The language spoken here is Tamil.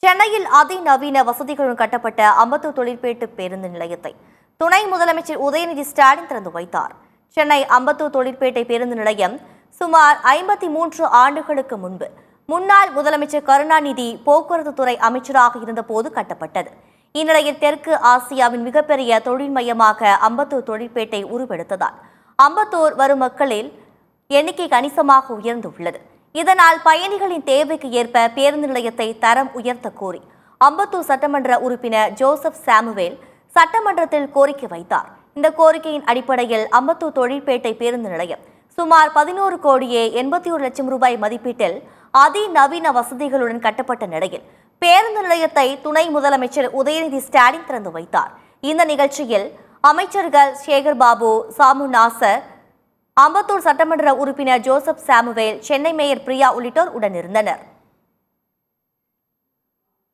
சென்னையில் அதிநவீன வசதிகளுடன் கட்டப்பட்ட அம்பத்தூர் தொழிற்பேட்டு பேருந்து நிலையத்தை துணை முதலமைச்சர் உதயநிதி ஸ்டாலின் திறந்து வைத்தார். சென்னை அம்பத்தூர் தொழிற்பேட்டை பேருந்து நிலையம் சுமார் 53 ஆண்டுகளுக்கு முன்பு முன்னாள் முதலமைச்சர் கருணாநிதி போக்குவரத்து துறை அமைச்சராக இருந்தபோது கட்டப்பட்டது. இந்நிலையில் தெற்கு ஆசியாவின் மிகப்பெரிய தொழில் மையமாக அம்பத்தூர் தொழிற்பேட்டை உருவெடுத்ததால் அம்பத்தூர் வரும் மக்களில் எண்ணிக்கை கணிசமாக உயர்ந்துள்ளது. இதனால் பயணிகளின் தேவைக்கு ஏற்ப பேருந்து நிலையத்தை தரம் உயர்த்த கோரி அம்பத்தூர் சட்டமன்ற உறுப்பினர் ஜோசப் சாமுவேல் சட்டமன்றத்தில் கோரிக்கை வைத்தார். இந்த கோரிக்கையின் அடிப்படையில் அம்பத்தூர் தொழிற்பேட்டை பேருந்து நிலையம் சுமார் 11 கோடியே 81 லட்சம் ரூபாய் மதிப்பீட்டில் அதிநவீன வசதிகளுடன் கட்டப்பட்ட நிலையில் பேருந்து நிலையத்தை துணை முதலமைச்சர் உதயநிதி ஸ்டாலின் திறந்து வைத்தார். இந்த நிகழ்ச்சியில் அமைச்சர்கள் சேகர் பாபு, சாமு நாசர், அம்பத்தூர் சட்டமன்ற உறுப்பினர் Joseph Samuel, Chennai mayor Priya உள்ளிட்டோர் உடனிருந்தனர்.